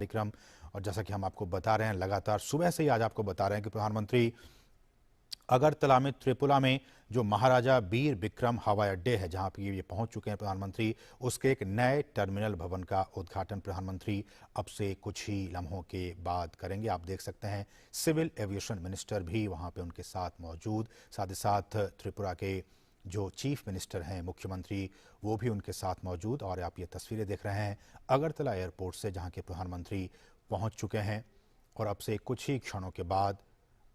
कार्यक्रम। और जैसा कि हम आपको बता रहे हैं, लगातार सुबह से ही आज आपको बता रहे हैं कि प्रधानमंत्री अगरतला में त्रिपुरा में जो महाराजा वीर विक्रम हवाई अड्डे है, जहां पर ये पहुंच चुके हैं प्रधानमंत्री, उसके एक नए टर्मिनल भवन का उद्घाटन प्रधानमंत्री अब से कुछ ही लम्हों के बाद करेंगे। आप देख सकते हैं सिविल एविएशन मिनिस्टर भी वहां पे उनके साथ मौजूद, साथ ही साथ त्रिपुरा के जो चीफ मिनिस्टर हैं, मुख्यमंत्री, वो भी उनके साथ मौजूद। और आप ये तस्वीरें देख रहे हैं अगरतला एयरपोर्ट से, जहां के प्रधानमंत्री पहुंच चुके हैं। और अब से कुछ ही क्षणों के बाद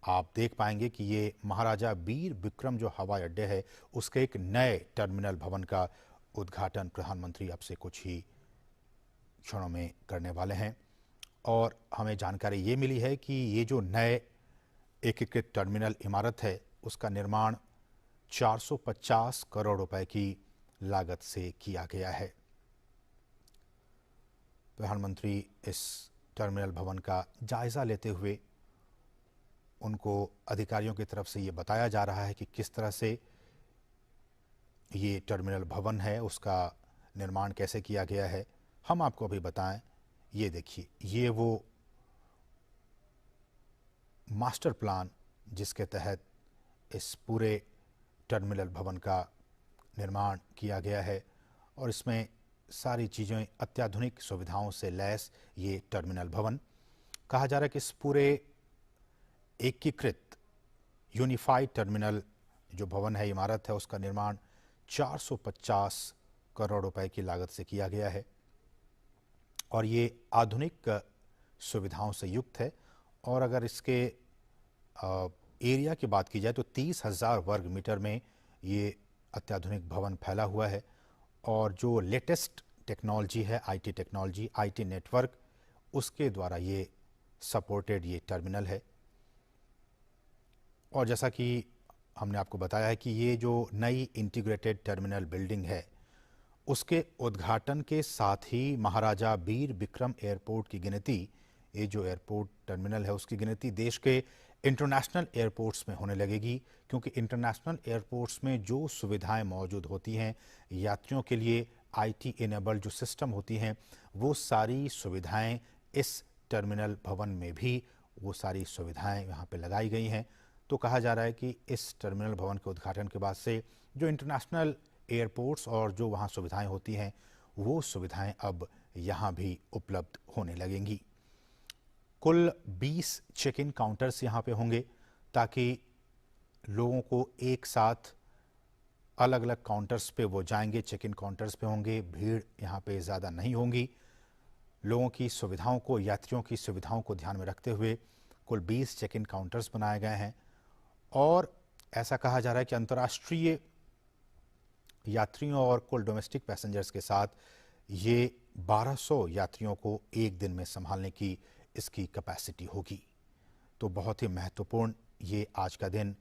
आप देख पाएंगे कि ये महाराजा वीर विक्रम जो हवाई अड्डे है, उसके एक नए टर्मिनल भवन का उद्घाटन प्रधानमंत्री अब से कुछ ही क्षणों में करने वाले हैं। और हमें जानकारी ये मिली है कि ये जो नए एकीकृत टर्मिनल इमारत है, उसका निर्माण 450 करोड़ रुपए की लागत से किया गया है। प्रधानमंत्री इस टर्मिनल भवन का जायजा लेते हुए उनको अधिकारियों की तरफ से ये बताया जा रहा है कि किस तरह से ये टर्मिनल भवन है, उसका निर्माण कैसे किया गया है। हम आपको अभी बताएं, ये देखिए, ये वो मास्टर प्लान जिसके तहत इस पूरे टर्मिनल भवन का निर्माण किया गया है। और इसमें सारी चीज़ें अत्याधुनिक सुविधाओं से लैस ये टर्मिनल भवन, कहा जा रहा है कि इस पूरे एकीकृत यूनिफाइड टर्मिनल जो भवन है, इमारत है, उसका निर्माण 450 करोड़ रुपए की लागत से किया गया है। और ये आधुनिक सुविधाओं से युक्त है। और अगर इसके एरिया की बात की जाए तो 30,000 वर्ग मीटर में ये अत्याधुनिक भवन फैला हुआ है। और जो लेटेस्ट टेक्नोलॉजी है, आईटी टेक्नोलॉजी, आईटी नेटवर्क, उसके द्वारा ये सपोर्टेड ये टर्मिनल है। और जैसा कि हमने आपको बताया है कि ये जो नई इंटीग्रेटेड टर्मिनल बिल्डिंग है, उसके उद्घाटन के साथ ही महाराजा वीर विक्रम एयरपोर्ट की गिनती, ये जो एयरपोर्ट टर्मिनल है उसकी गिनती देश के इंटरनेशनल एयरपोर्ट्स में होने लगेगी। क्योंकि इंटरनेशनल एयरपोर्ट्स में जो सुविधाएं मौजूद होती हैं यात्रियों के लिए, आईटी इनेबल्ड जो सिस्टम होती हैं, वो सारी सुविधाएं इस टर्मिनल भवन में भी वो सारी सुविधाएं यहाँ पे लगाई गई हैं। तो कहा जा रहा है कि इस टर्मिनल भवन के उद्घाटन के बाद से जो इंटरनेशनल एयरपोर्ट्स और जो वहाँ सुविधाएं होती हैं, वो सुविधाएं अब यहाँ भी उपलब्ध होने लगेंगी। कुल 20 चेक इन काउंटर्स यहाँ पे होंगे, ताकि लोगों को एक साथ अलग अलग काउंटर्स पे वो जाएंगे, चेक इन काउंटर्स पे होंगे, भीड़ यहाँ पे ज़्यादा नहीं होंगी। लोगों की सुविधाओं को, यात्रियों की सुविधाओं को ध्यान में रखते हुए कुल 20 चेक इन काउंटर्स बनाए गए हैं। और ऐसा कहा जा रहा है कि अंतर्राष्ट्रीय यात्रियों और कुल डोमेस्टिक पैसेंजर्स के साथ ये 1200 यात्रियों को एक दिन में संभालने की इसकी कैपेसिटी होगी। तो बहुत ही महत्वपूर्ण ये आज का दिन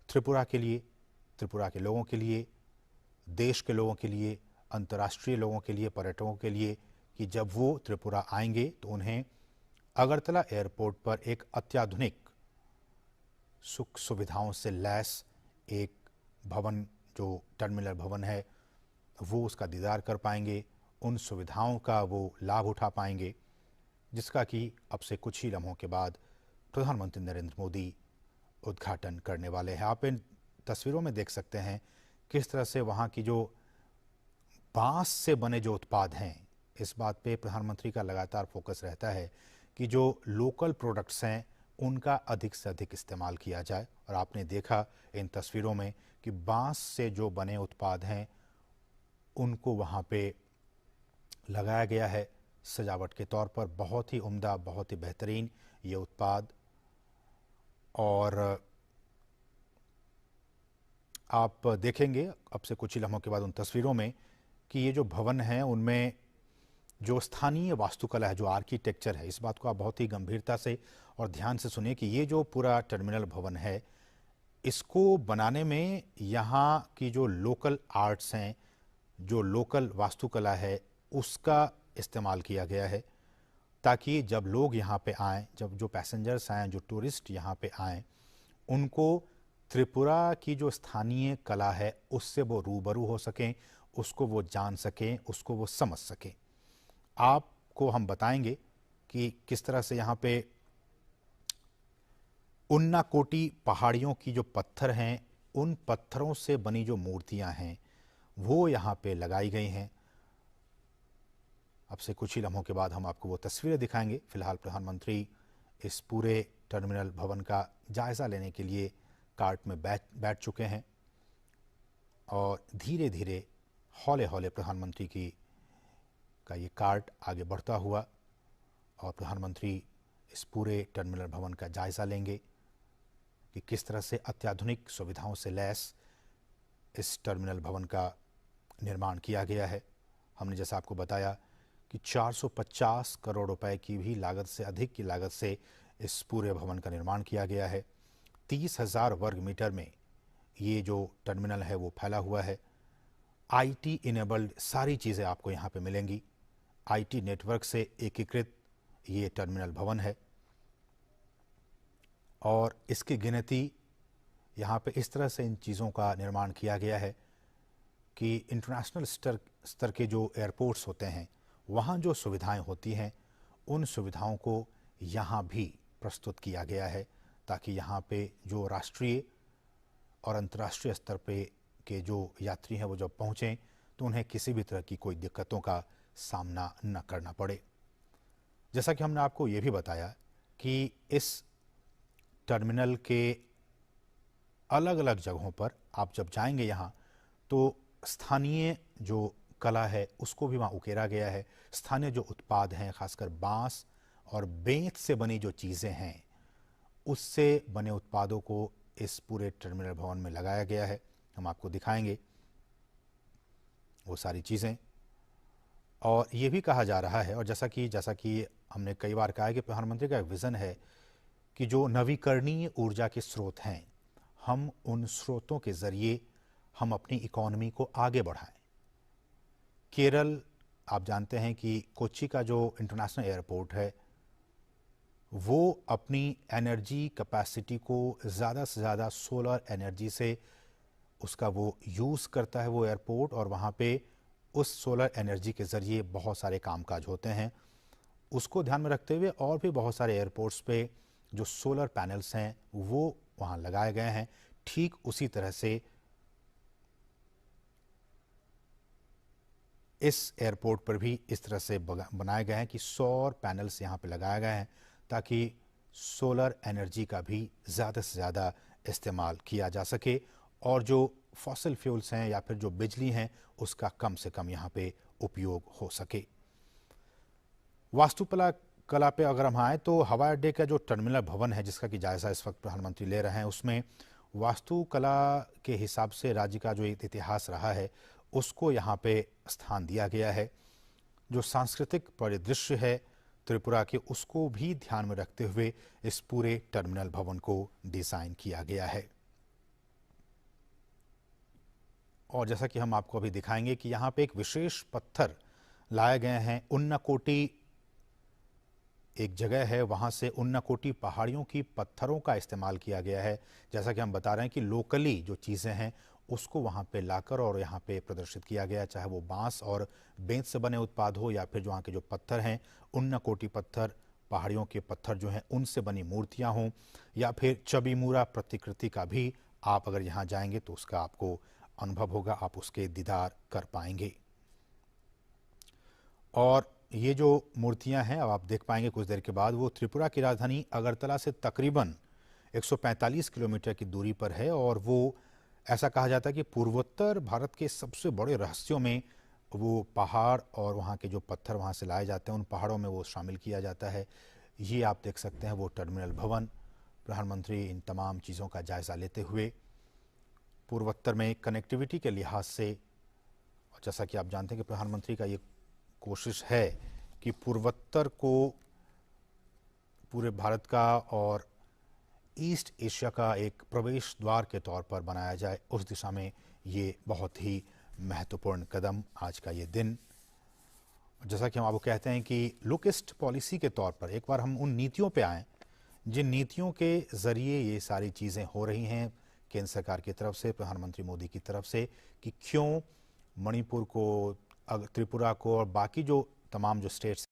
त्रिपुरा के लिए, त्रिपुरा के लोगों के लिए, देश के लोगों के लिए, अंतर्राष्ट्रीय लोगों के लिए, पर्यटकों के लिए, कि जब वो त्रिपुरा आएंगे तो उन्हें अगरतला एयरपोर्ट पर एक अत्याधुनिक सुख सुविधाओं से लैस एक भवन, जो टर्मिनल भवन है, वो उसका दीदार कर पाएंगे, उन सुविधाओं का वो लाभ उठा पाएंगे, जिसका कि अब से कुछ ही लम्हों के बाद प्रधानमंत्री नरेंद्र मोदी उद्घाटन करने वाले हैं। आप इन तस्वीरों में देख सकते हैं किस तरह से वहाँ की जो बांस से बने जो उत्पाद हैं, इस बात पे प्रधानमंत्री का लगातार फोकस रहता है कि जो लोकल प्रोडक्ट्स हैं उनका अधिक से अधिक इस्तेमाल किया जाए। और आपने देखा इन तस्वीरों में कि बांस से जो बने उत्पाद हैं उनको वहाँ पे लगाया गया है सजावट के तौर पर। बहुत ही उम्दा, बहुत ही बेहतरीन ये उत्पाद। और आप देखेंगे अब से कुछ ही लम्हों के बाद उन तस्वीरों में कि ये जो भवन है उनमें जो स्थानीय वास्तुकला है, जो आर्किटेक्चर है, इस बात को आप बहुत ही गंभीरता से और ध्यान से सुनिए कि ये जो पूरा टर्मिनल भवन है, इसको बनाने में यहाँ की जो लोकल आर्ट्स हैं, जो लोकल वास्तुकला है, उसका इस्तेमाल किया गया है, ताकि जब लोग यहाँ पे आएँ, जब जो पैसेंजर्स आएँ, जो टूरिस्ट यहाँ पे आएँ, उनको त्रिपुरा की जो स्थानीय कला है उससे वो रूबरू हो सकें, उसको वो जान सकें, उसको वो समझ सकें। आपको हम बताएंगे कि किस तरह से यहाँ पे उन्नाकोटी पहाड़ियों की जो पत्थर हैं, उन पत्थरों से बनी जो मूर्तियां हैं वो यहाँ पे लगाई गई हैं। अब से कुछ ही लम्हों के बाद हम आपको वो तस्वीरें दिखाएंगे। फिलहाल प्रधानमंत्री इस पूरे टर्मिनल भवन का जायजा लेने के लिए कार्ट में बैठ चुके हैं और धीरे धीरे हौले हौले प्रधानमंत्री का ये कार्ट आगे बढ़ता हुआ और प्रधानमंत्री इस पूरे टर्मिनल भवन का जायजा लेंगे कि किस तरह से अत्याधुनिक सुविधाओं से लैस इस टर्मिनल भवन का निर्माण किया गया है। हमने जैसा आपको बताया कि 450 करोड़ रुपए की भी लागत से अधिक की लागत से इस पूरे भवन का निर्माण किया गया है। 30,000 वर्ग मीटर में ये जो टर्मिनल है वो फैला हुआ है। आईटी इनेबल्ड सारी चीज़ें आपको यहाँ पे मिलेंगी। आईटी नेटवर्क से एकीकृत ये टर्मिनल भवन है और इसकी गिनती यहाँ पे इस तरह से इन चीज़ों का निर्माण किया गया है कि इंटरनेशनल स्तर के जो एयरपोर्ट्स होते हैं वहाँ जो सुविधाएं होती हैं उन सुविधाओं को यहाँ भी प्रस्तुत किया गया है ताकि यहाँ पे जो राष्ट्रीय और अंतर्राष्ट्रीय स्तर पे के जो यात्री हैं वो जब पहुँचें तो उन्हें किसी भी तरह की कोई दिक्कतों का सामना न करना पड़े। जैसा कि हमने आपको ये भी बताया कि इस टर्मिनल के अलग अलग जगहों पर आप जब जाएंगे यहाँ तो स्थानीय जो कला है उसको भी वहाँ उकेरा गया है। स्थानीय जो उत्पाद हैं खासकर बांस और बेंत से बनी जो चीज़ें हैं उससे बने उत्पादों को इस पूरे टर्मिनल भवन में लगाया गया है। हम आपको दिखाएंगे वो सारी चीज़ें। और ये भी कहा जा रहा है और जैसा कि हमने कई बार कहा है कि प्रधानमंत्री का एक विज़न है कि जो नवीकरणीय ऊर्जा के स्रोत हैं हम उन स्रोतों के ज़रिए हम अपनी इकोनॉमी को आगे बढ़ाएं। केरल, आप जानते हैं कि कोच्चि का जो इंटरनेशनल एयरपोर्ट है वो अपनी एनर्जी कैपेसिटी को ज़्यादा से ज़्यादा सोलर एनर्जी से उसका वो यूज़ करता है वो एयरपोर्ट, और वहाँ पे उस सोलर एनर्जी के ज़रिए बहुत सारे कामकाज होते हैं। उसको ध्यान में रखते हुए और भी बहुत सारे एयरपोर्ट्स पे जो सोलर पैनल्स हैं वो वहाँ लगाए गए हैं। ठीक उसी तरह से इस एयरपोर्ट पर भी इस तरह से बनाए गए हैं कि सौर पैनल्स यहाँ पे लगाए गए हैं ताकि सोलर एनर्जी का भी ज़्यादा से ज़्यादा इस्तेमाल किया जा सके और जो फॉसिल फ्यूल्स हैं या फिर जो बिजली हैं उसका कम से कम यहाँ पे उपयोग हो सके। कला पे अगर हम आए तो हवाई अड्डे का जो टर्मिनल भवन है जिसका कि जायज़ा इस वक्त प्रधानमंत्री ले रहे हैं उसमें वास्तुकला के हिसाब से राज्य का जो इतिहास रहा है उसको यहाँ पे स्थान दिया गया है। जो सांस्कृतिक परिदृश्य है त्रिपुरा के उसको भी ध्यान में रखते हुए इस पूरे टर्मिनल भवन को डिज़ाइन किया गया है। और जैसा कि हम आपको अभी दिखाएंगे कि यहाँ पे एक विशेष पत्थर लाए गए हैं। उन्नाकोटी एक जगह है, वहाँ से उन्नाकोटी पहाड़ियों की पत्थरों का इस्तेमाल किया गया है। जैसा कि हम बता रहे हैं कि लोकली जो चीज़ें हैं उसको वहाँ पे लाकर और यहाँ पे प्रदर्शित किया गया, चाहे वो बांस और बेंत से बने उत्पाद हो या फिर जो वहाँ के जो पत्थर हैं उन्नाकोटी पत्थर, पहाड़ियों के पत्थर जो हैं उनसे बनी मूर्तियाँ हों या फिर चबीमुरा प्रतिकृति का भी आप अगर यहाँ जाएंगे तो उसका आपको अनुभव होगा, आप उसके दीदार कर पाएंगे। और ये जो मूर्तियां हैं अब आप देख पाएंगे कुछ देर के बाद, वो त्रिपुरा की राजधानी अगरतला से तकरीबन 145 किलोमीटर की दूरी पर है और वो ऐसा कहा जाता है कि पूर्वोत्तर भारत के सबसे बड़े रहस्यों में वो पहाड़ और वहाँ के जो पत्थर वहाँ से लाए जाते हैं उन पहाड़ों में वो शामिल किया जाता है। ये आप देख सकते हैं वो टर्मिनल भवन। प्रधानमंत्री इन तमाम चीज़ों का जायज़ा लेते हुए पूर्वोत्तर में कनेक्टिविटी के लिहाज से, और जैसा कि आप जानते हैं कि प्रधानमंत्री का ये कोशिश है कि पूर्वोत्तर को पूरे भारत का और ईस्ट एशिया का एक प्रवेश द्वार के तौर पर बनाया जाए, उस दिशा में ये बहुत ही महत्वपूर्ण कदम आज का ये दिन। जैसा कि हम आपको कहते हैं कि लुक ईस्ट पॉलिसी के तौर पर एक बार हम उन नीतियों पे आएँ जिन नीतियों के ज़रिए ये सारी चीज़ें हो रही हैं केंद्र सरकार की तरफ से, प्रधानमंत्री मोदी की तरफ से, कि क्यों मणिपुर को, त्रिपुरा को और बाकी जो तमाम जो स्टेट्स